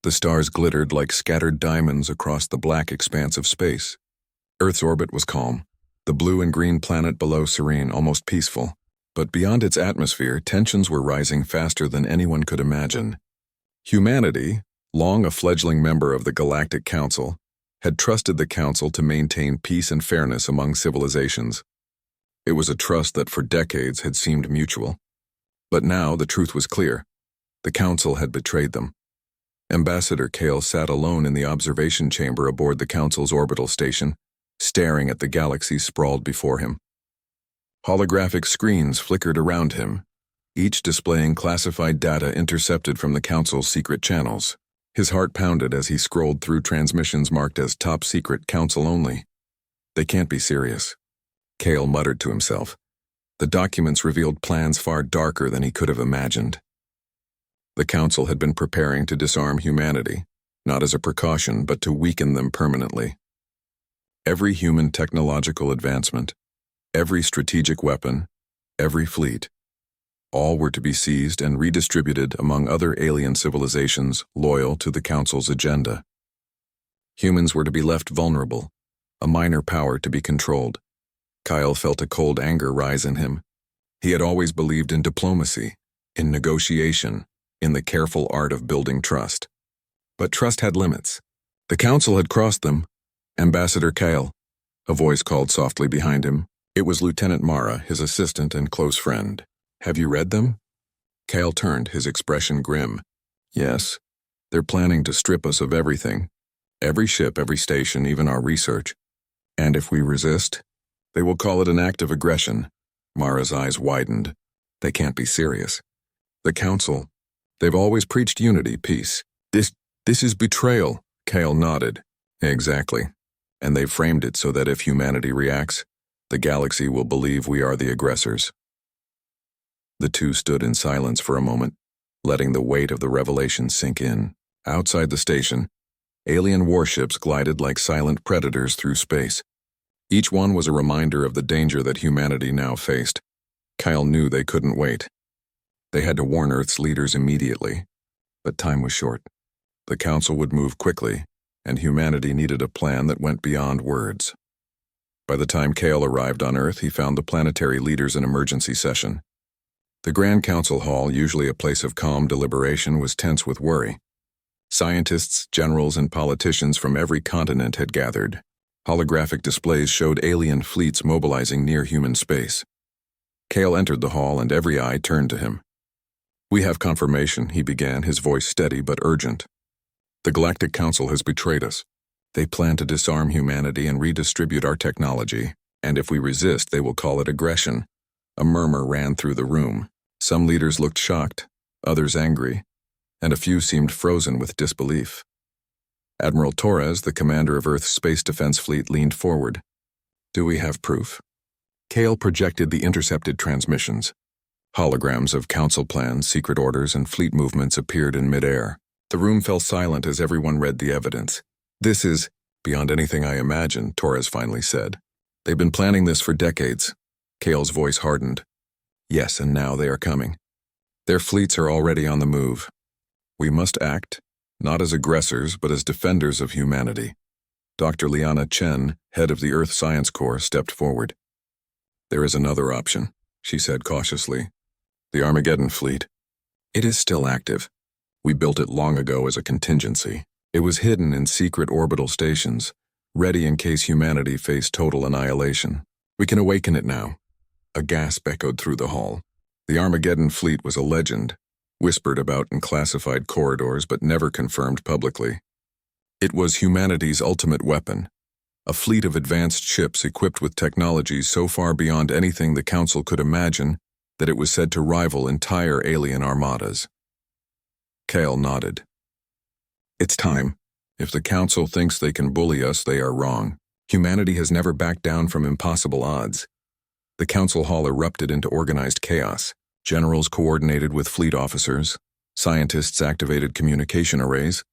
The stars glittered like scattered diamonds across the black expanse of space. Earth's orbit was calm, the blue and green planet below serene, almost peaceful. But beyond its atmosphere, tensions were rising faster than anyone could imagine. Humanity, long a fledgling member of the Galactic Council, had trusted the Council to maintain peace and fairness among civilizations. It was a trust that for decades had seemed mutual. But now the truth was clear. The Council had betrayed them. Ambassador Kale sat alone in the observation chamber aboard the Council's orbital station, staring at the galaxy sprawled before him. Holographic screens flickered around him, each displaying classified data intercepted from the Council's secret channels. His heart pounded as he scrolled through transmissions marked as top secret, Council only. They can't be serious, Kale muttered to himself. The documents revealed plans far darker than he could have imagined. The Council had been preparing to disarm humanity, not as a precaution, but to weaken them permanently. Every human technological advancement, every strategic weapon, every fleet, all were to be seized and redistributed among other alien civilizations loyal to the Council's agenda. Humans were to be left vulnerable, a minor power to be controlled. Kyle felt a cold anger rise in him. He had always believed in diplomacy, in negotiation, in the careful art of building trust. But trust had limits. The Council had crossed them. Ambassador Kyle, a voice called softly behind him. It was Lieutenant Mara, his assistant and close friend. Have you read them? Kale turned, his expression grim. Yes. They're planning to strip us of everything. Every ship, every station, even our research. And if we resist, they will call it an act of aggression. Mara's eyes widened. They can't be serious. The Council, they've always preached unity, peace. This is betrayal, Kale nodded. Exactly. And they've framed it so that if humanity reacts, the galaxy will believe we are the aggressors. The two stood in silence for a moment, letting the weight of the revelation sink in. Outside the station, alien warships glided like silent predators through space. Each one was a reminder of the danger that humanity now faced. Kyle knew they couldn't wait. They had to warn Earth's leaders immediately. But time was short. The Council would move quickly, and humanity needed a plan that went beyond words. By the time Kale arrived on Earth, he found the planetary leaders in emergency session. The Grand Council Hall, usually a place of calm deliberation, was tense with worry. Scientists, generals, and politicians from every continent had gathered. Holographic displays showed alien fleets mobilizing near human space. Kale entered the hall and every eye turned to him. We have confirmation, he began, his voice steady but urgent. The Galactic Council has betrayed us. They plan to disarm humanity and redistribute our technology, and if we resist, they will call it aggression. A murmur ran through the room. Some leaders looked shocked, others angry, and a few seemed frozen with disbelief. Admiral Torres, the commander of Earth's Space Defense Fleet, leaned forward. Do we have proof? Kale projected the intercepted transmissions. Holograms of council plans, secret orders, and fleet movements appeared in midair. The room fell silent as everyone read the evidence. This is beyond anything I imagined, Torres finally said. They've been planning this for decades. Kale's voice hardened. Yes, and now they are coming. Their fleets are already on the move. We must act, not as aggressors, but as defenders of humanity. Dr. Liana Chen, head of the Earth Science Corps, stepped forward. There is another option, she said cautiously. The Armageddon fleet. It is still active. We built it long ago as a contingency. It was hidden in secret orbital stations, ready in case humanity faced total annihilation. We can awaken it now. A gasp echoed through the hall. The Armageddon fleet was a legend, whispered about in classified corridors but never confirmed publicly. It was humanity's ultimate weapon, a fleet of advanced ships equipped with technologies so far beyond anything the Council could imagine that it was said to rival entire alien armadas. Kale nodded. It's time. If the Council thinks they can bully us, they are wrong. Humanity has never backed down from impossible odds. The Council Hall erupted into organized chaos. Generals coordinated with fleet officers, scientists activated communication arrays,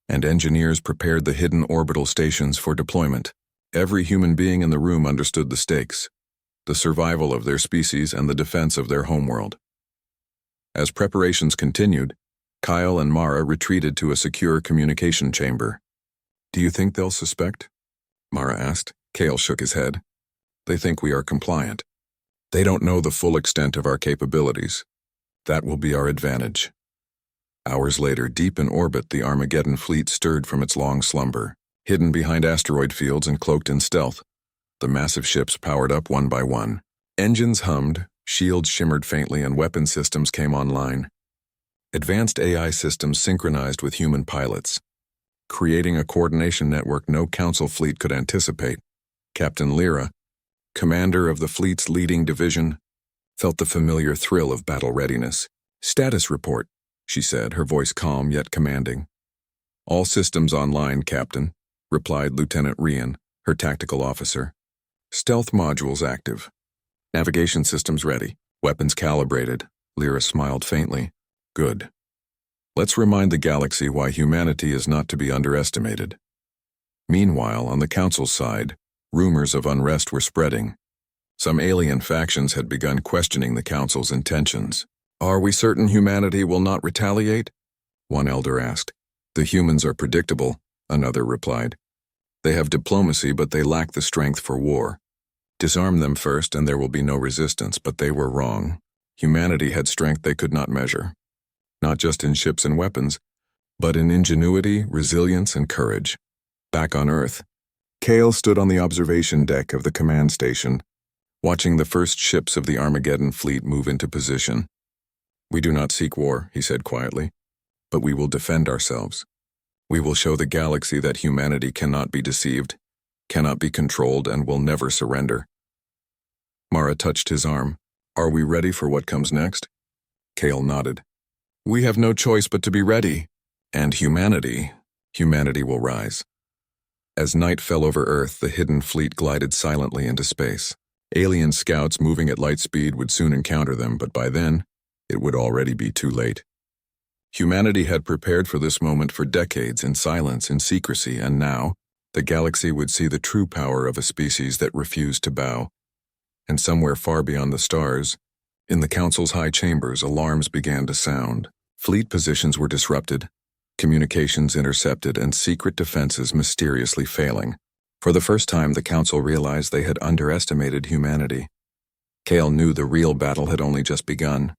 and engineers prepared the hidden orbital stations for deployment. Every human being in the room understood the stakes, the survival of their species and the defense of their homeworld. As preparations continued, Kyle and Mara retreated to a secure communication chamber. "Do you think they'll suspect?" Mara asked. Kyle shook his head. "They think we are compliant. They don't know the full extent of our capabilities. That will be our advantage." Hours later, deep in orbit, the Armageddon fleet stirred from its long slumber. Hidden behind asteroid fields and cloaked in stealth, the massive ships powered up one by one. Engines hummed, shields shimmered faintly, and weapon systems came online. Advanced AI systems synchronized with human pilots, creating a coordination network no Council fleet could anticipate. Captain Lyra, commander of the fleet's leading division, felt the familiar thrill of battle readiness. "Status report," she said, her voice calm yet commanding. "All systems online, Captain," replied Lieutenant Rian, her tactical officer. "Stealth modules active. Navigation systems ready. Weapons calibrated." Lyra smiled faintly. "Good. Let's remind the galaxy why humanity is not to be underestimated." Meanwhile, on the Council's side, rumors of unrest were spreading. Some alien factions had begun questioning the Council's intentions. "Are we certain humanity will not retaliate?" one elder asked. "The humans are predictable," another replied. "They have diplomacy, but they lack the strength for war. Disarm them first and there will be no resistance," but they were wrong. Humanity had strength they could not measure. Not just in ships and weapons, but in ingenuity, resilience, and courage. Back on Earth, Kale stood on the observation deck of the command station, watching the first ships of the Armageddon fleet move into position. "We do not seek war," he said quietly, "but we will defend ourselves. We will show the galaxy that humanity cannot be deceived, cannot be controlled, and will never surrender." Mara touched his arm. "Are we ready for what comes next?" Kale nodded. "We have no choice but to be ready. And humanity will rise." As night fell over Earth, the hidden fleet glided silently into space. Alien scouts moving at light speed would soon encounter them, but by then, it would already be too late. Humanity had prepared for this moment for decades in silence and secrecy, and now, the galaxy would see the true power of a species that refused to bow. And somewhere far beyond the stars, in the Council's high chambers, alarms began to sound. Fleet positions were disrupted, communications intercepted, and secret defenses mysteriously failing. For the first time, the Council realized they had underestimated humanity. Kale knew the real battle had only just begun.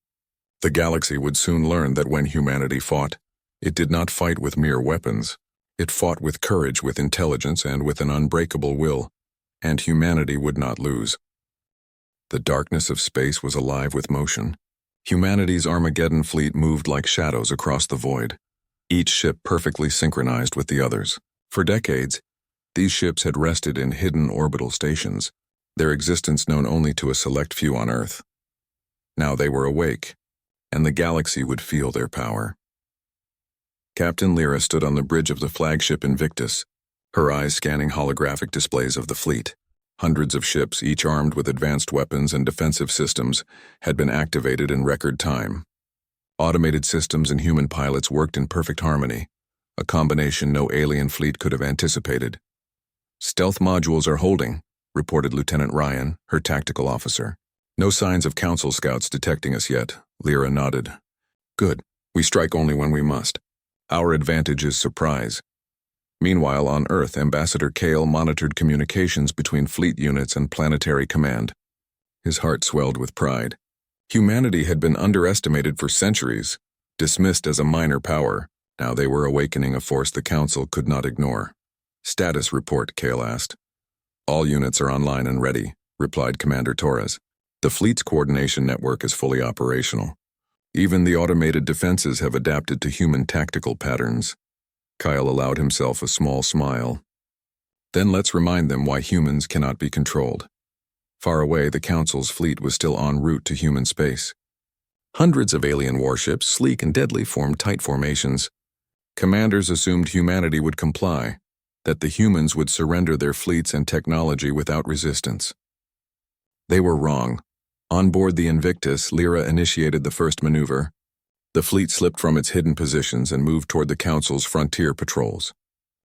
The galaxy would soon learn that when humanity fought, it did not fight with mere weapons. It fought with courage, with intelligence, and with an unbreakable will, and humanity would not lose. The darkness of space was alive with motion. Humanity's Armageddon fleet moved like shadows across the void, each ship perfectly synchronized with the others. For decades, these ships had rested in hidden orbital stations, their existence known only to a select few on Earth. Now they were awake, and the galaxy would feel their power. Captain Lyra stood on the bridge of the flagship Invictus, her eyes scanning holographic displays of the fleet. Hundreds of ships, each armed with advanced weapons and defensive systems, had been activated in record time. Automated systems and human pilots worked in perfect harmony, a combination no alien fleet could have anticipated. "Stealth modules are holding," reported Lieutenant Ryan, her tactical officer. "No signs of Council scouts detecting us yet," Lyra nodded. "Good. We strike only when we must. Our advantage is surprise." Meanwhile, on Earth, Ambassador Kale monitored communications between fleet units and planetary command. His heart swelled with pride. Humanity had been underestimated for centuries, dismissed as a minor power. Now they were awakening a force the Council could not ignore. "Status report," Kale asked. "All units are online and ready," replied Commander Torres. "The fleet's coordination network is fully operational. Even the automated defenses have adapted to human tactical patterns." Kyle allowed himself a small smile. "Then let's remind them why humans cannot be controlled." Far away, the Council's fleet was still en route to human space. Hundreds of alien warships, sleek and deadly, formed tight formations. Commanders assumed humanity would comply, that the humans would surrender their fleets and technology without resistance. They were wrong. On board the Invictus, Lyra initiated the first maneuver. The fleet slipped from its hidden positions and moved toward the Council's frontier patrols.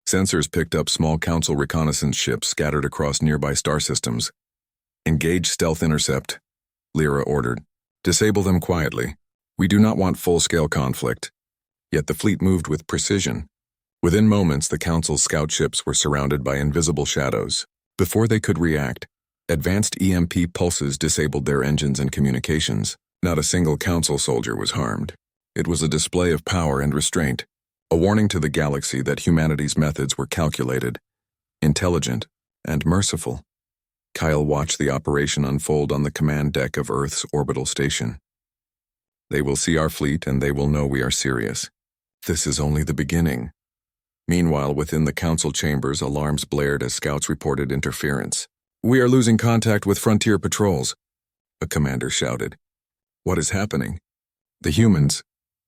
Sensors picked up small Council reconnaissance ships scattered across nearby star systems. "Engage stealth intercept," Lyra ordered. "Disable them quietly. We do not want full-scale conflict. Yet the fleet moved with precision. Within moments, the Council's scout ships were surrounded by invisible shadows. Before they could react, advanced EMP pulses disabled their engines and communications. Not a single Council soldier was harmed. It was a display of power and restraint, a warning to the galaxy that humanity's methods were calculated, intelligent, and merciful. Kyle watched the operation unfold on the command deck of Earth's orbital station. They will see our fleet and they will know we are serious. This is only the beginning. Meanwhile, within the Council chambers, alarms blared as scouts reported interference. "We are losing contact with frontier patrols," a commander shouted. "What is happening?" "The humans,"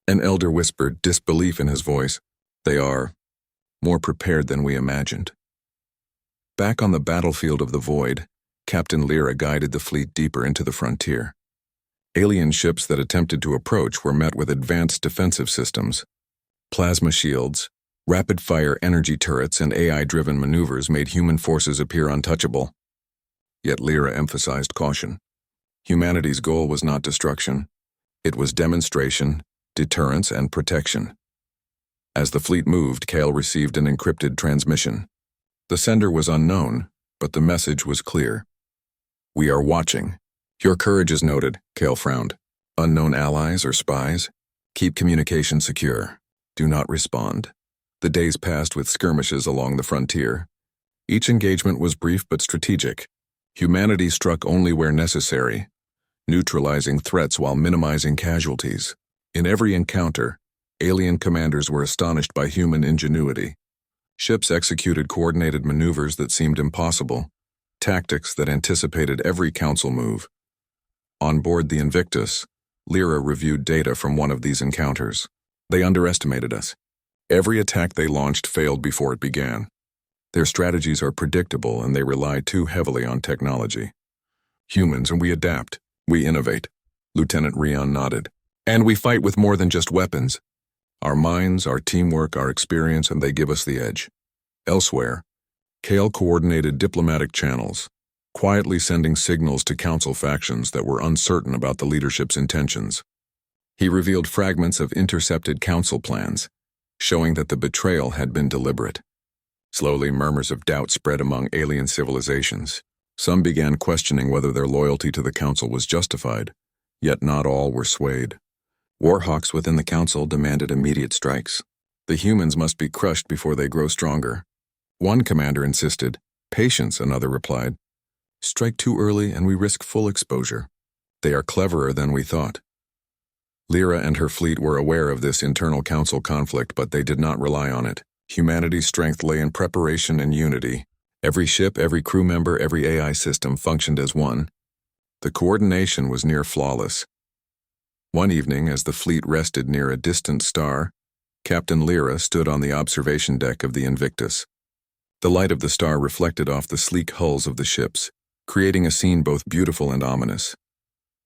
an elder whispered, disbelief in his voice. "They are more prepared than we imagined." Back on the battlefield of the void, Captain Lyra guided the fleet deeper into the frontier. Alien ships that attempted to approach were met with advanced defensive systems. Plasma shields, rapid-fire energy turrets, and AI-driven maneuvers made human forces appear untouchable. Yet Lyra emphasized caution. Humanity's goal was not destruction. It was demonstration, deterrence, and protection. As the fleet moved, Kale received an encrypted transmission. The sender was unknown, but the message was clear. "We are watching. Your courage is noted," Kale frowned. "Unknown allies or spies? Keep communication secure. Do not respond." The days passed with skirmishes along the frontier. Each engagement was brief but strategic. Humanity struck only where necessary, neutralizing threats while minimizing casualties. In every encounter, alien commanders were astonished by human ingenuity. Ships executed coordinated maneuvers that seemed impossible, tactics that anticipated every Council move. On board the Invictus, Lyra reviewed data from one of these encounters. They underestimated us. Every attack they launched failed before it began. Their strategies are predictable and they rely too heavily on technology. Humans, and we adapt. We innovate. Lieutenant Rion nodded. And we fight with more than just weapons. Our minds, our teamwork, our experience, and they give us the edge. Elsewhere, Kale coordinated diplomatic channels, quietly sending signals to Council factions that were uncertain about the leadership's intentions. He revealed fragments of intercepted Council plans, showing that the betrayal had been deliberate. Slowly, murmurs of doubt spread among alien civilizations. Some began questioning whether their loyalty to the Council was justified, yet not all were swayed. Warhawks within the Council demanded immediate strikes. The humans must be crushed before they grow stronger. One commander insisted. "Patience," another replied. "Strike too early and we risk full exposure." They are cleverer than we thought. Lyra and her fleet were aware of this internal Council conflict, but they did not rely on it. Humanity's strength lay in preparation and unity. Every ship, every crew member, every AI system functioned as one. The coordination was near flawless. One evening, as the fleet rested near a distant star, Captain Lyra stood on the observation deck of the Invictus. The light of the star reflected off the sleek hulls of the ships, creating a scene both beautiful and ominous.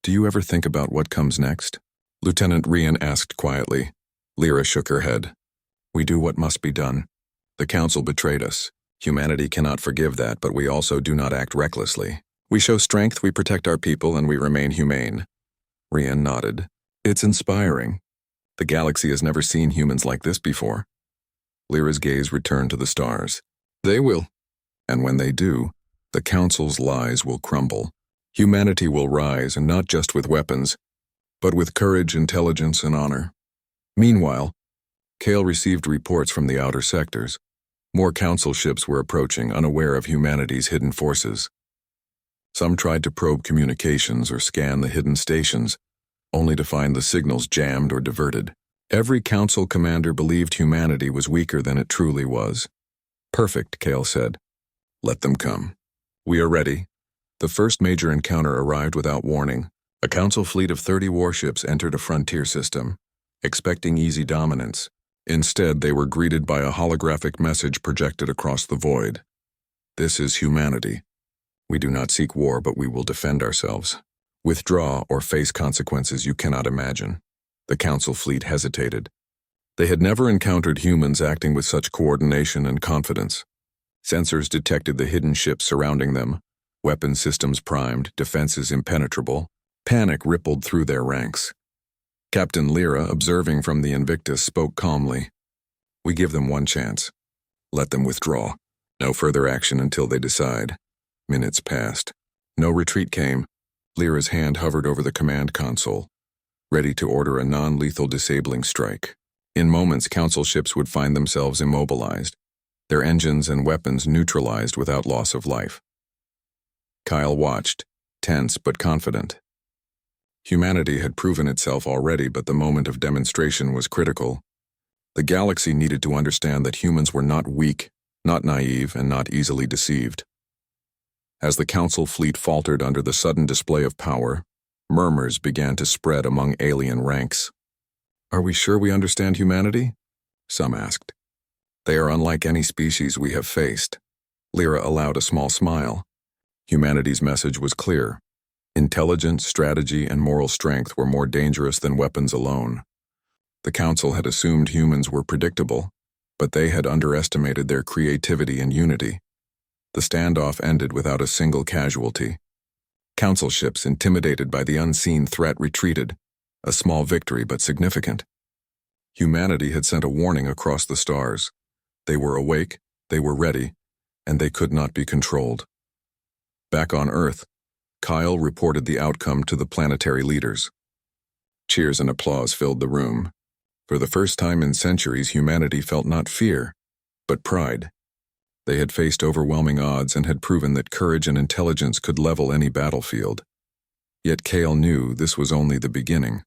"Do you ever think about what comes next?" Lieutenant Rion asked quietly. Lyra shook her head. "We do what must be done. The Council betrayed us. Humanity cannot forgive that, but we also do not act recklessly. We show strength, we protect our people, and we remain humane." Rion nodded. "It's inspiring. The galaxy has never seen humans like this before." Lyra's gaze returned to the stars. "They will. And when they do, the Council's lies will crumble. Humanity will rise, and not just with weapons, but with courage, intelligence, and honor." Meanwhile, Kale received reports from the outer sectors. More Council ships were approaching, unaware of humanity's hidden forces. Some tried to probe communications or scan the hidden stations, only to find the signals jammed or diverted. Every Council commander believed humanity was weaker than it truly was. "Perfect," Kale said. "Let them come. We are ready." The first major encounter arrived without warning. A Council fleet of 30 warships entered a frontier system, expecting easy dominance. Instead, they were greeted by a holographic message projected across the void. "This is humanity. We do not seek war, but we will defend ourselves. Withdraw or face consequences you cannot imagine." The Council fleet hesitated. They had never encountered humans acting with such coordination and confidence. Sensors detected the hidden ships surrounding them, weapon systems primed, defenses impenetrable. Panic rippled through their ranks. Captain Lyra, observing from the Invictus, spoke calmly. We give them one chance. Let them withdraw. No further action until they decide. Minutes passed. No retreat came. Lyra's hand hovered over the command console, ready to order a non-lethal disabling strike. In moments, Council ships would find themselves immobilized, their engines and weapons neutralized without loss of life. Kyle watched, tense but confident. Humanity had proven itself already, but the moment of demonstration was critical. The galaxy needed to understand that humans were not weak, not naive, and not easily deceived. As the Council fleet faltered under the sudden display of power, murmurs began to spread among alien ranks. Are we sure we understand humanity? Some asked. They are unlike any species we have faced. Lyra allowed a small smile. Humanity's message was clear. Intelligence, strategy, and moral strength were more dangerous than weapons alone. The Council had assumed humans were predictable, but they had underestimated their creativity and unity. The standoff ended without a single casualty. Council ships, intimidated by the unseen threat, retreated, a small victory but significant. Humanity had sent a warning across the stars. They were awake, they were ready, and they could not be controlled. Back on Earth, Kyle reported the outcome to the planetary leaders. Cheers and applause filled the room. For the first time in centuries, humanity felt not fear, but pride. They had faced overwhelming odds and had proven that courage and intelligence could level any battlefield. Yet Kale knew this was only the beginning.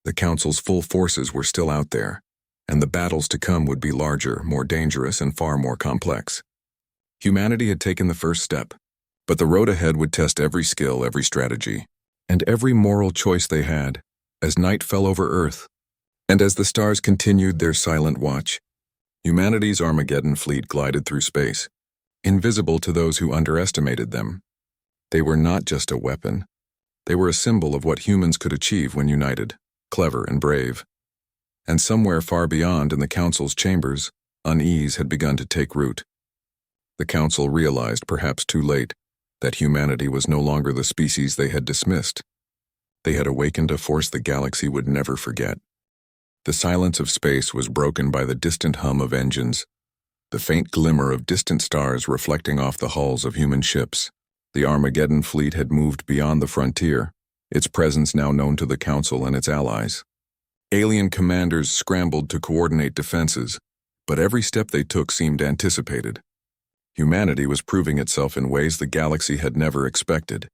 The Council's full forces were still out there, and the battles to come would be larger, more dangerous, and far more complex. Humanity had taken the first step, but the road ahead would test every skill, every strategy, and every moral choice they had, as night fell over Earth, and as the stars continued their silent watch. Humanity's Armageddon fleet glided through space, invisible to those who underestimated them. They were not just a weapon. They were a symbol of what humans could achieve when united, clever and brave. And somewhere far beyond in the Council's chambers, unease had begun to take root. The Council realized, perhaps too late, that humanity was no longer the species they had dismissed. They had awakened a force the galaxy would never forget. The silence of space was broken by the distant hum of engines, the faint glimmer of distant stars reflecting off the hulls of human ships. The Armageddon fleet had moved beyond the frontier, its presence now known to the Council and its allies. Alien commanders scrambled to coordinate defenses, but every step they took seemed anticipated. Humanity was proving itself in ways the galaxy had never expected.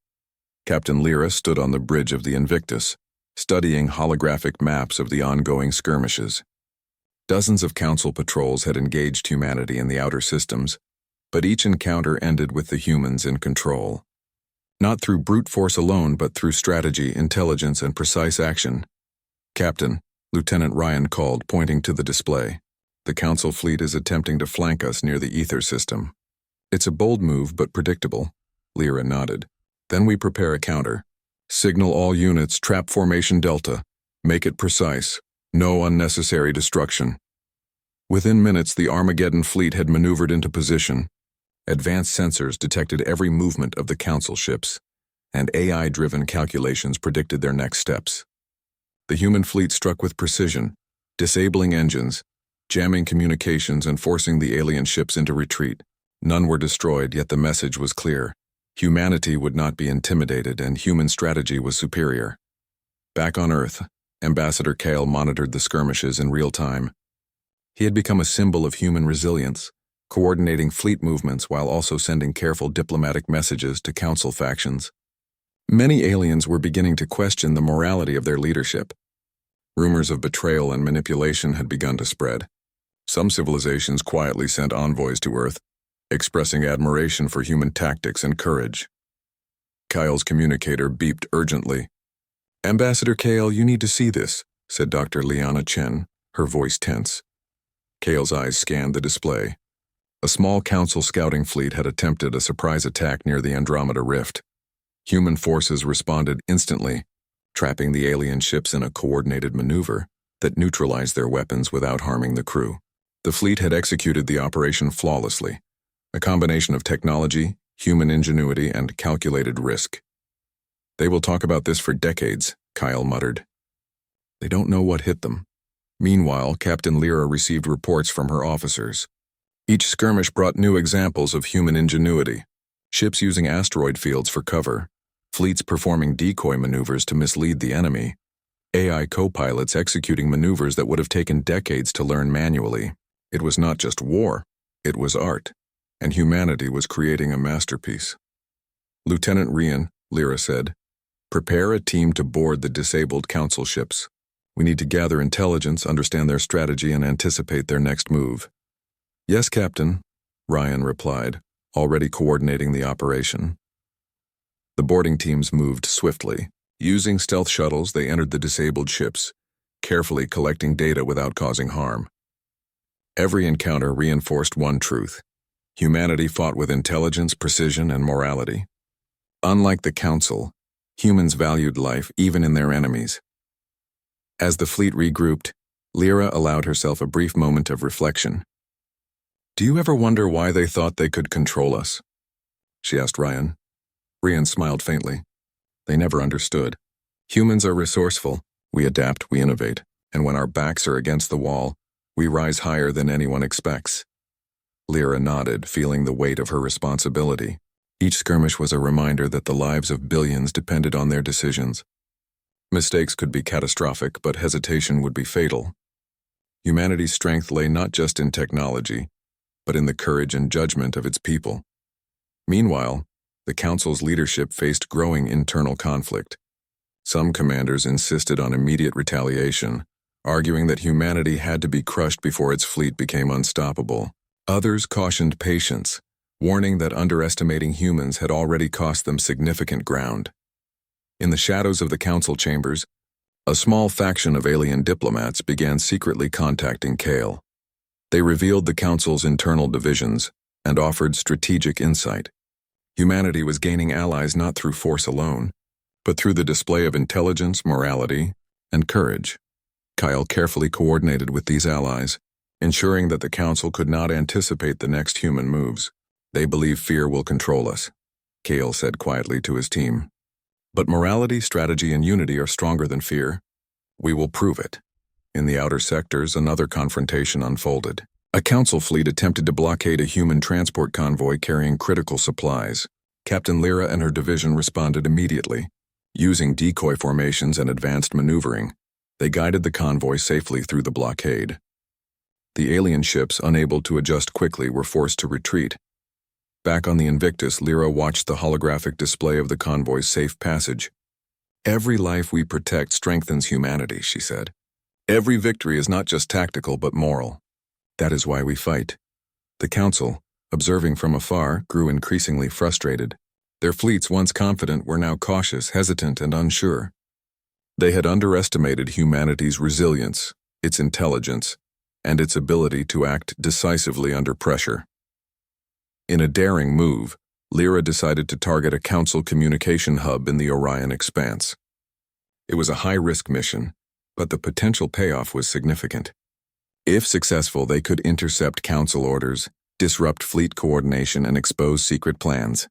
Captain Lyra stood on the bridge of the Invictus, studying holographic maps of the ongoing skirmishes. Dozens of Council patrols had engaged humanity in the outer systems, but each encounter ended with the humans in control. Not through brute force alone, but through strategy, intelligence, and precise action. Captain, Lieutenant Ryan called, pointing to the display. The Council fleet is attempting to flank us near the ether system. It's a bold move, but predictable. Lyra nodded. Then we prepare a counter. Signal all units, trap formation Delta. Make it precise. No unnecessary destruction. Within minutes, the Armageddon fleet had maneuvered into position. Advanced sensors detected every movement of the Council ships, and AI-driven calculations predicted their next steps. The human fleet struck with precision, disabling engines, jamming communications, and forcing the alien ships into retreat. None were destroyed, yet the message was clear. Humanity would not be intimidated, and human strategy was superior. Back on Earth, Ambassador Kale monitored the skirmishes in real time. He had become a symbol of human resilience, coordinating fleet movements while also sending careful diplomatic messages to Council factions. Many aliens were beginning to question the morality of their leadership. Rumors of betrayal and manipulation had begun to spread. Some civilizations quietly sent envoys to Earth, expressing admiration for human tactics and courage. Kyle's communicator beeped urgently. "Ambassador Kale, you need to see this," said Dr. Liana Chen, her voice tense. Kale's eyes scanned the display. A small Council scouting fleet had attempted a surprise attack near the Andromeda Rift. Human forces responded instantly, trapping the alien ships in a coordinated maneuver that neutralized their weapons without harming the crew. The fleet had executed the operation flawlessly, a combination of technology, human ingenuity, and calculated risk. "They will talk about this for decades," Kyle muttered. They don't know what hit them. Meanwhile, Captain Lyra received reports from her officers. Each skirmish brought new examples of human ingenuity. Ships using asteroid fields for cover, fleets performing decoy maneuvers to mislead the enemy, AI co-pilots executing maneuvers that would have taken decades to learn manually. It was not just war, it was art, and humanity was creating a masterpiece. Lieutenant Rian, Lyra said, "Prepare a team to board the disabled council ships. We need to gather intelligence, understand their strategy, and anticipate their next move." "Yes, Captain," Ryan replied, already coordinating the operation. The boarding teams moved swiftly. Using stealth shuttles, they entered the disabled ships, carefully collecting data without causing harm. Every encounter reinforced one truth: humanity fought with intelligence, precision, and morality. Unlike the Council, humans valued life even in their enemies. As the fleet regrouped, Lyra allowed herself a brief moment of reflection. "Do you ever wonder why they thought they could control us?" she asked Ryan. Ryan smiled faintly. They never understood. Humans are resourceful. We adapt, we innovate, and when our backs are against the wall, we rise higher than anyone expects. Lyra nodded, feeling the weight of her responsibility. Each skirmish was a reminder that the lives of billions depended on their decisions. Mistakes could be catastrophic, but hesitation would be fatal. Humanity's strength lay not just in technology, but in the courage and judgment of its people. Meanwhile, the Council's leadership faced growing internal conflict. Some commanders insisted on immediate retaliation, arguing that humanity had to be crushed before its fleet became unstoppable. Others cautioned patience, warning that underestimating humans had already cost them significant ground. In the shadows of the council chambers, a small faction of alien diplomats began secretly contacting Kale. They revealed the council's internal divisions and offered strategic insight. Humanity was gaining allies not through force alone, but through the display of intelligence, morality, and courage. Kyle carefully coordinated with these allies, ensuring that the council could not anticipate the next human moves. "They believe fear will control us," Kale said quietly to his team. "But morality, strategy, and unity are stronger than fear. We will prove it." In the outer sectors, another confrontation unfolded. A council fleet attempted to blockade a human transport convoy carrying critical supplies. Captain Lyra and her division responded immediately. Using decoy formations and advanced maneuvering, they guided the convoy safely through the blockade. The alien ships, unable to adjust quickly, were forced to retreat. Back on the Invictus, Lyra watched the holographic display of the convoy's safe passage. "Every life we protect strengthens humanity," she said. "Every victory is not just tactical but moral. That is why we fight." The Council, observing from afar, grew increasingly frustrated. Their fleets, once confident, were now cautious, hesitant, and unsure. They had underestimated humanity's resilience, its intelligence, and its ability to act decisively under pressure. In a daring move, Lyra decided to target a Council communication hub in the Orion Expanse. It was a high-risk mission, but the potential payoff was significant. If successful, they could intercept Council orders, disrupt fleet coordination, and expose secret plans.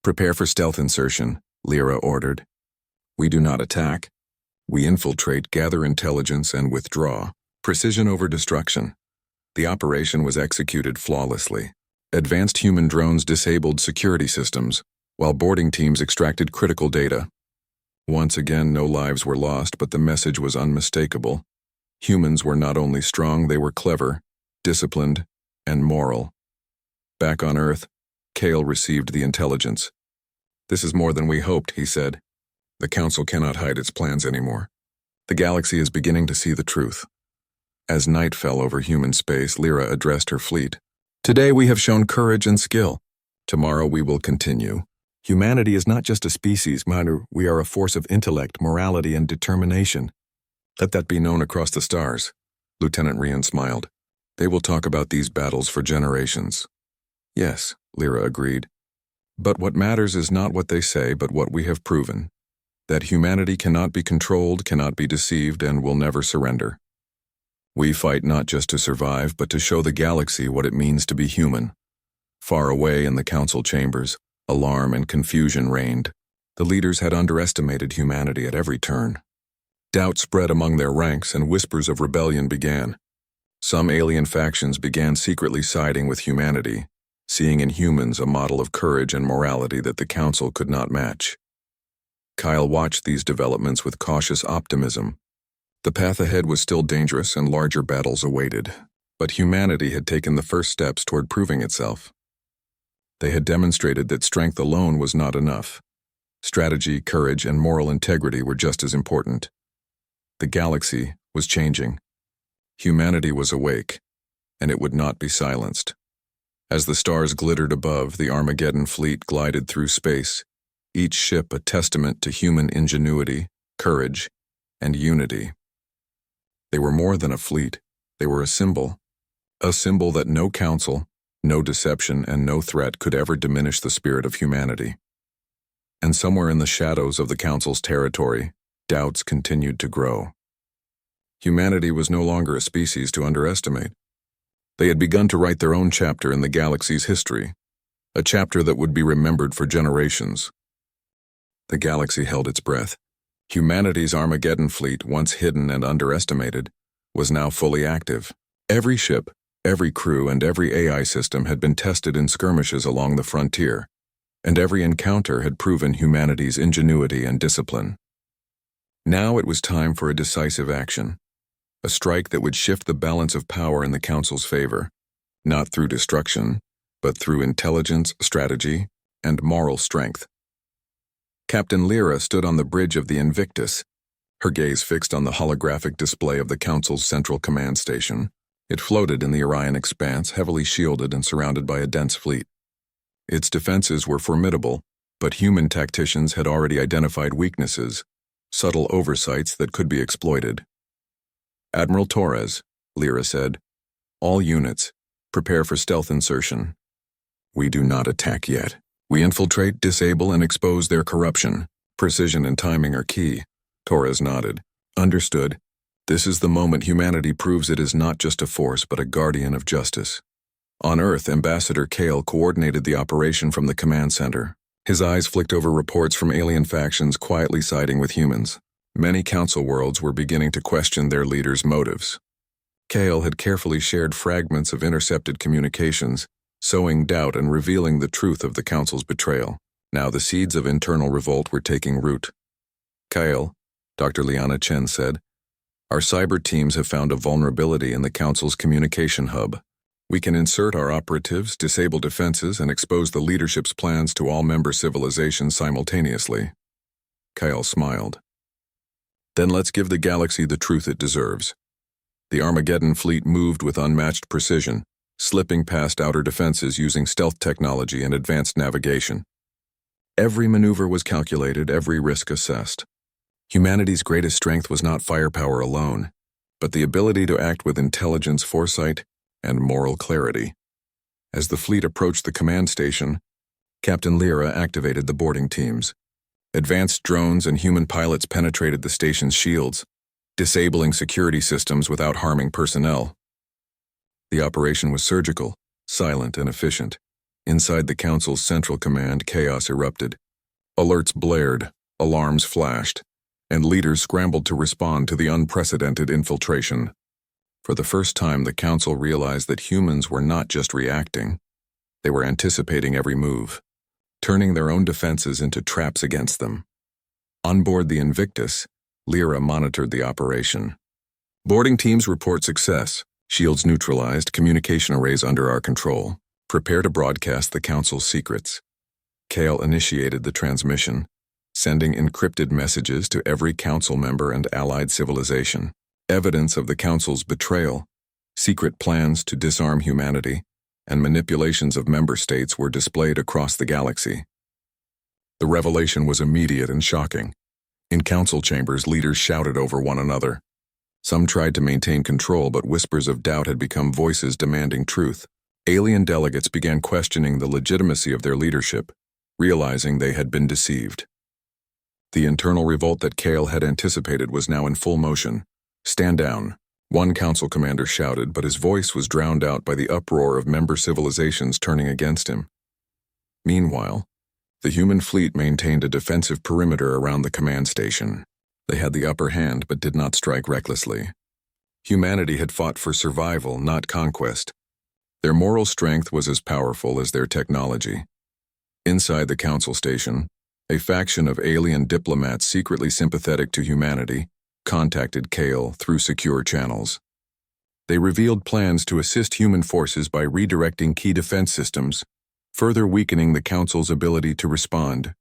"Prepare for stealth insertion," Lyra ordered. "We do not attack. We infiltrate, gather intelligence, and withdraw. Precision over destruction." The operation was executed flawlessly. Advanced human drones disabled security systems, while boarding teams extracted critical data. Once again, no lives were lost, but the message was unmistakable. Humans were not only strong, they were clever, disciplined, and moral. Back on Earth, Kale received the intelligence. "This is more than we hoped," he said. "The Council cannot hide its plans anymore. The galaxy is beginning to see the truth." As night fell over human space, Lyra addressed her fleet. "Today we have shown courage and skill. Tomorrow we will continue. Humanity is not just a species, we are a force of intellect, morality, and determination. Let that be known across the stars." Lieutenant Rian smiled. "They will talk about these battles for generations." "Yes," Lyra agreed. "But what matters is not what they say, but what we have proven. That humanity cannot be controlled, cannot be deceived, and will never surrender. We fight not just to survive, but to show the galaxy what it means to be human." Far away in the council chambers, alarm and confusion reigned. The leaders had underestimated humanity at every turn. Doubt spread among their ranks and whispers of rebellion began. Some alien factions began secretly siding with humanity, seeing in humans a model of courage and morality that the Council could not match. Kyle watched these developments with cautious optimism. The path ahead was still dangerous and larger battles awaited, but humanity had taken the first steps toward proving itself. They had demonstrated that strength alone was not enough. Strategy, courage, and moral integrity were just as important. The galaxy was changing. Humanity was awake, and it would not be silenced. As the stars glittered above, the Armageddon fleet glided through space, each ship a testament to human ingenuity, courage, and unity. They were more than a fleet. They were a symbol that no council, no deception, and no threat could ever diminish the spirit of humanity. And somewhere in the shadows of the Council's territory, doubts continued to grow. Humanity was no longer a species to underestimate. They had begun to write their own chapter in the galaxy's history, a chapter that would be remembered for generations. The galaxy held its breath. Humanity's Armageddon fleet, once hidden and underestimated, was now fully active. Every ship, every crew, and every AI system had been tested in skirmishes along the frontier, and every encounter had proven humanity's ingenuity and discipline. Now it was time for a decisive action, a strike that would shift the balance of power in the Council's favor, not through destruction, but through intelligence, strategy, and moral strength. Captain Lyra stood on the bridge of the Invictus, her gaze fixed on the holographic display of the Council's central command station. It floated in the Orion expanse, heavily shielded and surrounded by a dense fleet. Its defenses were formidable, but human tacticians had already identified weaknesses, subtle oversights that could be exploited. "Admiral Torres," Lyra said, "all units, prepare for stealth insertion. We do not attack yet. We infiltrate, disable, and expose their corruption. Precision and timing are key." Torres nodded. "Understood. This is the moment humanity proves it is not just a force but a guardian of justice." On Earth, Ambassador Kale coordinated the operation from the command center. His eyes flicked over reports from alien factions quietly siding with humans. Many Council worlds were beginning to question their leaders' motives. Kale had carefully shared fragments of intercepted communications, sowing doubt and revealing the truth of the Council's betrayal. Now the seeds of internal revolt were taking root. "Kale," Dr. Liana Chen said, "our cyber teams have found a vulnerability in the Council's communication hub. We can insert our operatives, disable defenses, and expose the leadership's plans to all member civilizations simultaneously." Kyle smiled. "Then let's give the galaxy the truth it deserves." The Armageddon fleet moved with unmatched precision, slipping past outer defenses using stealth technology and advanced navigation. Every maneuver was calculated, every risk assessed. Humanity's greatest strength was not firepower alone, but the ability to act with intelligence, foresight, and moral clarity. As the fleet approached the command station, Captain Lyra activated the boarding teams. Advanced drones and human pilots penetrated the station's shields, disabling security systems without harming personnel. The operation was surgical, silent, and efficient. Inside the Council's central command, chaos erupted. Alerts blared, alarms flashed, and leaders scrambled to respond to the unprecedented infiltration. For the first time, the Council realized that humans were not just reacting. They were anticipating every move, turning their own defenses into traps against them. On board the Invictus, Lyra monitored the operation. "Boarding teams report success. Shields neutralized, communication arrays under our control. Prepare to broadcast the Council's secrets." Kale initiated the transmission, sending encrypted messages to every Council member and allied civilization. Evidence of the Council's betrayal, secret plans to disarm humanity, and manipulations of member states were displayed across the galaxy. The revelation was immediate and shocking. In Council chambers, leaders shouted over one another. Some tried to maintain control, but whispers of doubt had become voices demanding truth. Alien delegates began questioning the legitimacy of their leadership, realizing they had been deceived. The internal revolt that Kale had anticipated was now in full motion. "Stand down," one Council commander shouted, but his voice was drowned out by the uproar of member civilizations turning against him. Meanwhile, the human fleet maintained a defensive perimeter around the command station. They had the upper hand but did not strike recklessly. Humanity had fought for survival, not conquest. Their moral strength was as powerful as their technology. Inside the council station, a faction of alien diplomats secretly sympathetic to humanity contacted Kale through secure channels. They revealed plans to assist human forces by redirecting key defense systems, further weakening the council's ability to respond.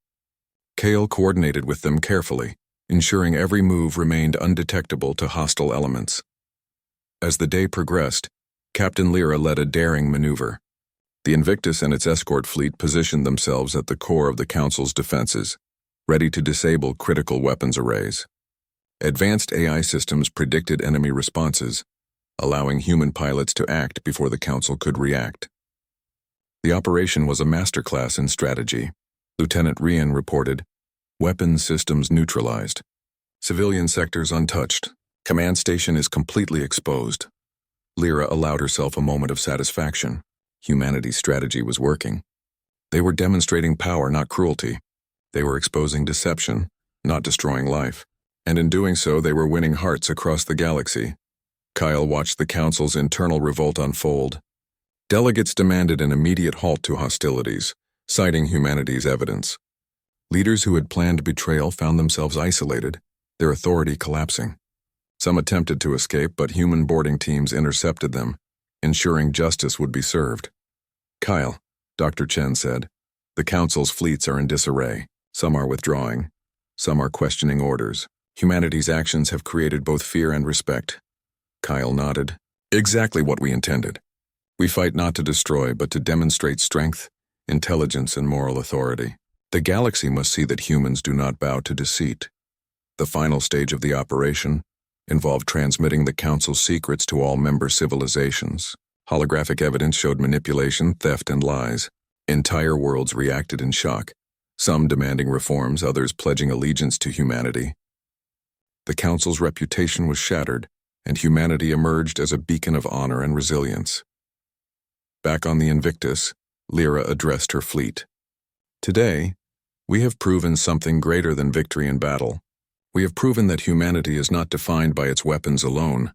Kale coordinated with them carefully, ensuring every move remained undetectable to hostile elements. As the day progressed, Captain Lyra led a daring maneuver. The Invictus and its escort fleet positioned themselves at the core of the Council's defenses, ready to disable critical weapons arrays. Advanced AI systems predicted enemy responses, allowing human pilots to act before the Council could react. The operation was a masterclass in strategy. Lieutenant Rian reported, "Weapons systems neutralized. Civilian sectors untouched. Command station is completely exposed." Lyra allowed herself a moment of satisfaction. Humanity's strategy was working. They were demonstrating power, not cruelty. They were exposing deception, not destroying life. And in doing so, they were winning hearts across the galaxy. Kyle watched the Council's internal revolt unfold. Delegates demanded an immediate halt to hostilities, citing humanity's evidence. Leaders who had planned betrayal found themselves isolated, their authority collapsing. Some attempted to escape, but human boarding teams intercepted them, ensuring justice would be served. "Kyle," Dr. Chen said, "the Council's fleets are in disarray. Some are withdrawing. Some are questioning orders. Humanity's actions have created both fear and respect." Kyle nodded. "Exactly what we intended. We fight not to destroy, but to demonstrate strength, intelligence, and moral authority. The galaxy must see that humans do not bow to deceit." The final stage of the operation involved transmitting the Council's secrets to all member civilizations. Holographic evidence showed manipulation, theft, and lies. Entire worlds reacted in shock, some demanding reforms, others pledging allegiance to humanity. The Council's reputation was shattered, and humanity emerged as a beacon of honor and resilience. Back on the Invictus, Lyra addressed her fleet. "Today, we have proven something greater than victory in battle. We have proven that humanity is not defined by its weapons alone,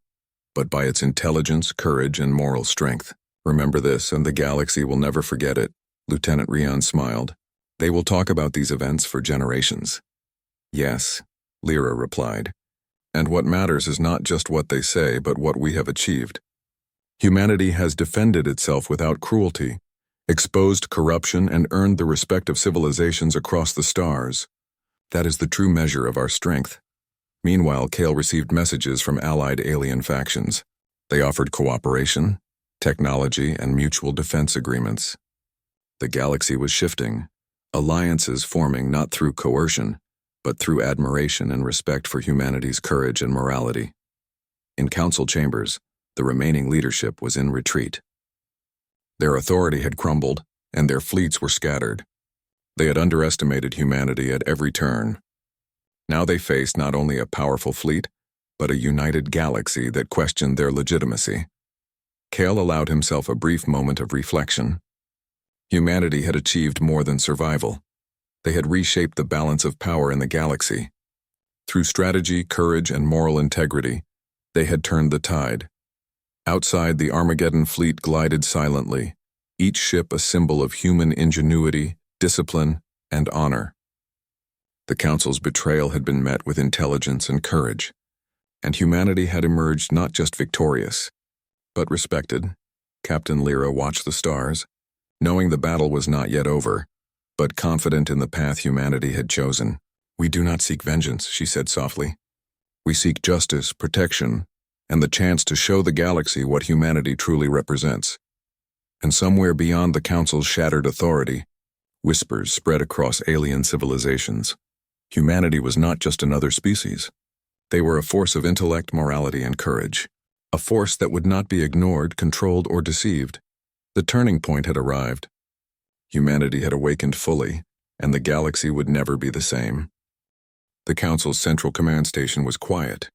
but by its intelligence, courage, and moral strength. Remember this, and the galaxy will never forget it." Lieutenant Rian smiled. "They will talk about these events for generations." "Yes," Lyra replied. "And what matters is not just what they say, but what we have achieved. Humanity has defended itself without cruelty, exposed corruption, and earned the respect of civilizations across the stars. That is the true measure of our strength." Meanwhile, Kale received messages from allied alien factions. They offered cooperation, technology, and mutual defense agreements. The galaxy was shifting, alliances forming not through coercion, but through admiration and respect for humanity's courage and morality. In council chambers, the remaining leadership was in retreat. Their authority had crumbled, and their fleets were scattered. They had underestimated humanity at every turn. Now they faced not only a powerful fleet, but a united galaxy that questioned their legitimacy. Kale allowed himself a brief moment of reflection. Humanity had achieved more than survival. They had reshaped the balance of power in the galaxy. Through strategy, courage, and moral integrity, they had turned the tide. Outside, the Armageddon fleet glided silently, each ship a symbol of human ingenuity, discipline, and honor. The Council's betrayal had been met with intelligence and courage, and humanity had emerged not just victorious, but respected. Captain Lyra watched the stars, knowing the battle was not yet over, but confident in the path humanity had chosen. "We do not seek vengeance," she said softly. "We seek justice, protection, and the chance to show the galaxy what humanity truly represents." And somewhere beyond the Council's shattered authority, whispers spread across alien civilizations. Humanity was not just another species. They were a force of intellect, morality, and courage. A force that would not be ignored, controlled, or deceived. The turning point had arrived. Humanity had awakened fully, and the galaxy would never be the same. The Council's central command station was quiet.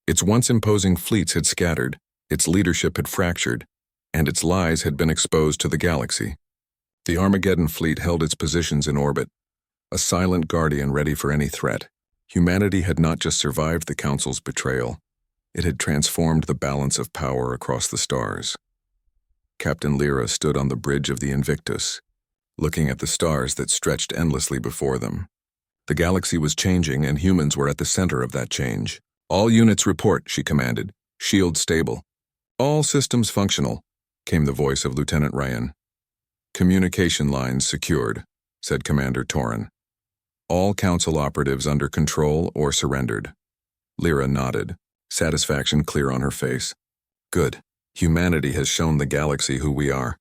Its once imposing fleets had scattered, its leadership had fractured, and its lies had been exposed to the galaxy. The Armageddon fleet held its positions in orbit, a silent guardian ready for any threat. Humanity had not just survived the Council's betrayal, it had transformed the balance of power across the stars. Captain Lyra stood on the bridge of the Invictus, looking at the stars that stretched endlessly before them. The galaxy was changing, and humans were at the center of that change. "All units report," she commanded. "Shield stable." "All systems functional," came the voice of Lieutenant Ryan. "Communication lines secured," said Commander Torin. "All Council operatives under control or surrendered." Lyra nodded, satisfaction clear on her face. "Good. Humanity has shown the galaxy who we are.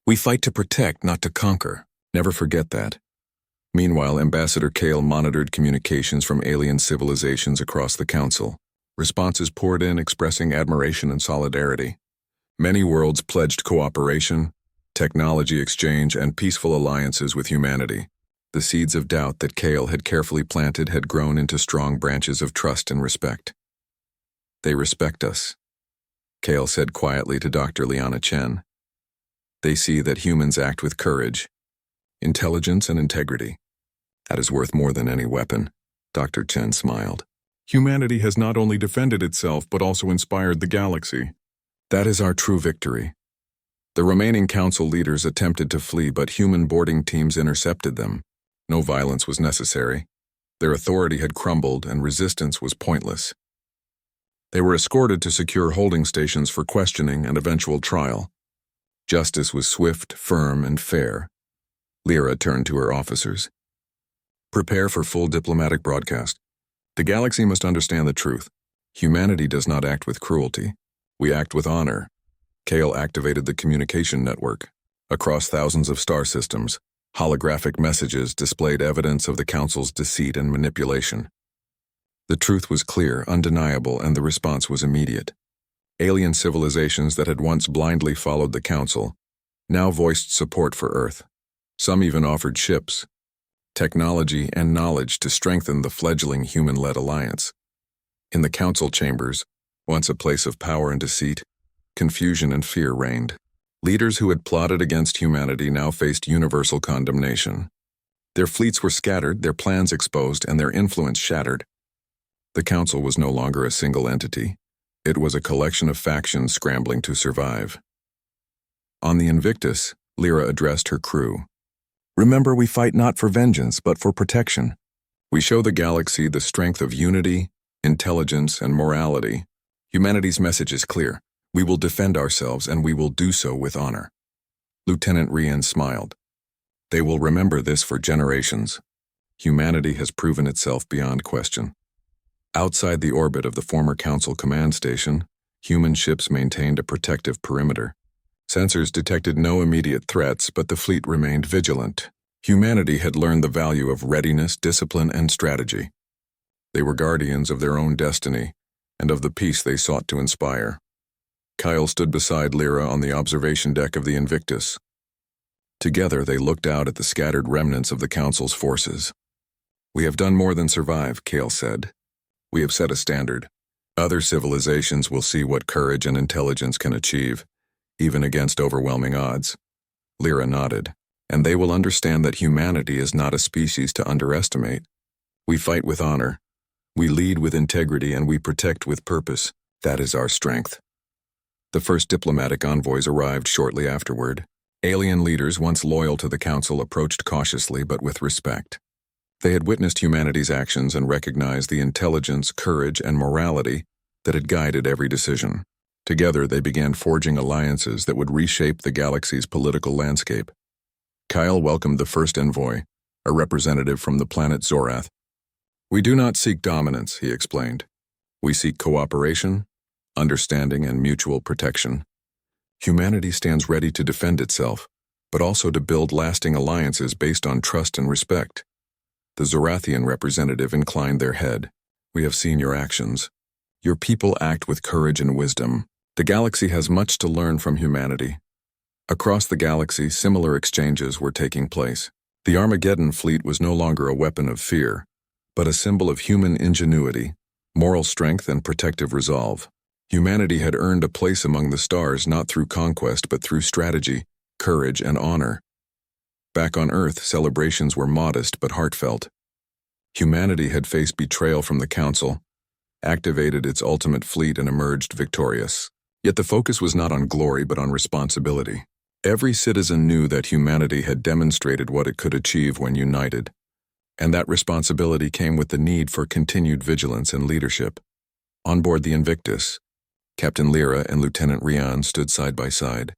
We fight to protect, not to conquer. Never forget that." Meanwhile, Ambassador Kale monitored communications from alien civilizations across the Council. Responses poured in expressing admiration and solidarity. Many worlds pledged cooperation, technology exchange, and peaceful alliances with humanity. The seeds of doubt that Kale had carefully planted had grown into strong branches of trust and respect. "They respect us," Kale said quietly to Dr. Liana Chen. "They see that humans act with courage, intelligence, and integrity. That is worth more than any weapon." Dr. Chen smiled. "Humanity has not only defended itself but also inspired the galaxy. That is our true victory." The remaining Council leaders attempted to flee, but human boarding teams intercepted them. No violence was necessary. Their authority had crumbled, and resistance was pointless. They were escorted to secure holding stations for questioning and eventual trial. Justice was swift, firm, and fair. Lyra turned to her officers. "Prepare for full diplomatic broadcast. The galaxy must understand the truth. Humanity does not act with cruelty. We act with honor." Kale activated the communication network. Across thousands of star systems, holographic messages displayed evidence of the Council's deceit and manipulation. The truth was clear, undeniable, and the response was immediate. Alien civilizations that had once blindly followed the Council now voiced support for Earth. Some even offered ships, technology, and knowledge to strengthen the fledgling human-led alliance. In the Council chambers, once a place of power and deceit, confusion and fear reigned. Leaders who had plotted against humanity now faced universal condemnation. Their fleets were scattered, their plans exposed, and their influence shattered. The Council was no longer a single entity. It was a collection of factions scrambling to survive. On the Invictus, Lyra addressed her crew. "Remember, we fight not for vengeance, but for protection. We show the galaxy the strength of unity, intelligence, and morality. Humanity's message is clear. We will defend ourselves, and we will do so with honor." Lieutenant Rian smiled. "They will remember this for generations. Humanity has proven itself beyond question." Outside the orbit of the former Council command station, human ships maintained a protective perimeter. Sensors detected no immediate threats, but the fleet remained vigilant. Humanity had learned the value of readiness, discipline, and strategy. They were guardians of their own destiny and of the peace they sought to inspire. Kyle stood beside Lyra on the observation deck of the Invictus. Together they looked out at the scattered remnants of the Council's forces. "We have done more than survive," Kale said. "We have set a standard. Other civilizations will see what courage and intelligence can achieve, even against overwhelming odds." Lyra nodded. "And they will understand that humanity is not a species to underestimate. We fight with honor. We lead with integrity, and we protect with purpose. That is our strength." The first diplomatic envoys arrived shortly afterward. Alien leaders once loyal to the Council approached cautiously but with respect. They had witnessed humanity's actions and recognized the intelligence, courage, and morality that had guided every decision. Together they began forging alliances that would reshape the galaxy's political landscape. Kyle welcomed the first envoy, a representative from the planet Zorath. "We do not seek dominance," he explained. "We seek cooperation, understanding, and mutual protection. Humanity stands ready to defend itself, but also to build lasting alliances based on trust and respect." The Zorathian representative inclined their head. "We have seen your actions. Your people act with courage and wisdom. The galaxy has much to learn from humanity." Across the galaxy, similar exchanges were taking place. The Armageddon fleet was no longer a weapon of fear, but a symbol of human ingenuity, moral strength, and protective resolve. Humanity had earned a place among the stars not through conquest but through strategy, courage, and honor. Back on Earth, celebrations were modest but heartfelt. Humanity had faced betrayal from the Council, activated its ultimate fleet and emerged victorious. Yet the focus was not on glory but on responsibility. Every citizen knew that humanity had demonstrated what it could achieve when united, and that responsibility came with the need for continued vigilance and leadership. On board the Invictus, Captain Lyra and Lieutenant Rian stood side by side.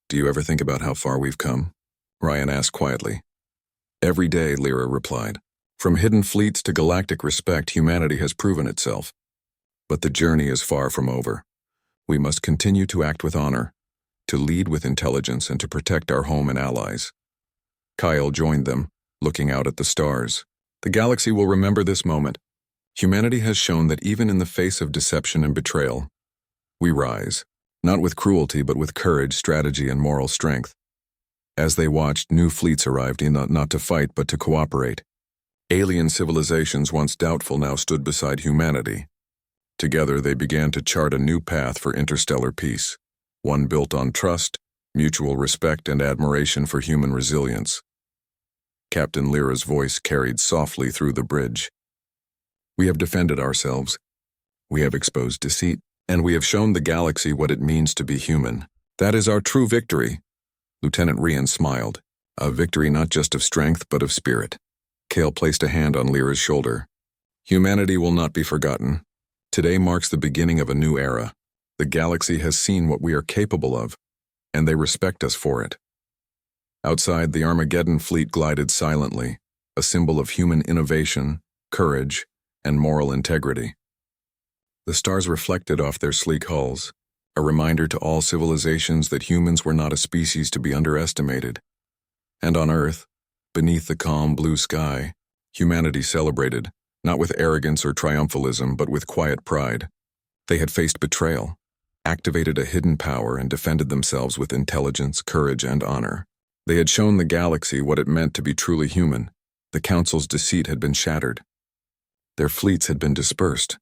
"Do you ever think about how far we've come?" Ryan asked quietly. "Every day," Lyra replied. "From hidden fleets to galactic respect, humanity has proven itself. But the journey is far from over. We must continue to act with honor, to lead with intelligence, and to protect our home and allies." Kyle joined them, looking out at the stars. "The galaxy will remember this moment. Humanity has shown that even in the face of deception and betrayal, we rise, not with cruelty but with courage, strategy, and moral strength." As they watched, new fleets arrived, not to fight but to cooperate. Alien civilizations, once doubtful, now stood beside humanity. Together they began to chart a new path for interstellar peace, one built on trust, mutual respect, and admiration for human resilience. Captain Lyra's voice carried softly through the bridge. "We have defended ourselves. We have exposed deceit, and we have shown the galaxy what it means to be human. That is our true victory." Lieutenant Rian smiled. "A victory not just of strength but of spirit." Kale placed a hand on Lyra's shoulder. "Humanity will not be forgotten. Today marks the beginning of a new era. The galaxy has seen what we are capable of, and they respect us for it." Outside, the Armageddon fleet glided silently, a symbol of human innovation, courage, and moral integrity. The stars reflected off their sleek hulls, a reminder to all civilizations that humans were not a species to be underestimated. And on Earth, beneath the calm blue sky, humanity celebrated, not with arrogance or triumphalism, but with quiet pride. They had faced betrayal, activated a hidden power, and defended themselves with intelligence, courage, and honor. They had shown the galaxy what it meant to be truly human. The Council's deceit had been shattered. Their fleets had been dispersed,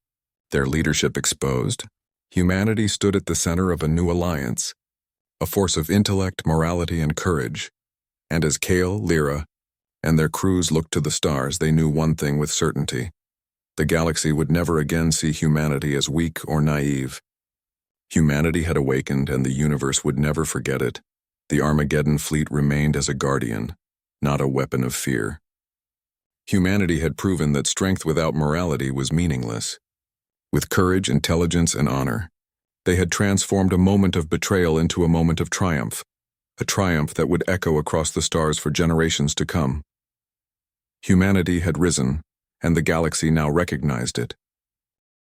their leadership exposed. Humanity stood at the center of a new alliance, a force of intellect, morality, and courage. And as Kale, Lyra, and their crews looked to the stars, they knew one thing with certainty. The galaxy would never again see humanity as weak or naive. Humanity had awakened, and the universe would never forget it. The Armageddon fleet remained as a guardian, not a weapon of fear. Humanity had proven that strength without morality was meaningless. With courage, intelligence, and honor, they had transformed a moment of betrayal into a moment of triumph, a triumph that would echo across the stars for generations to come. Humanity had risen, and the galaxy now recognized it.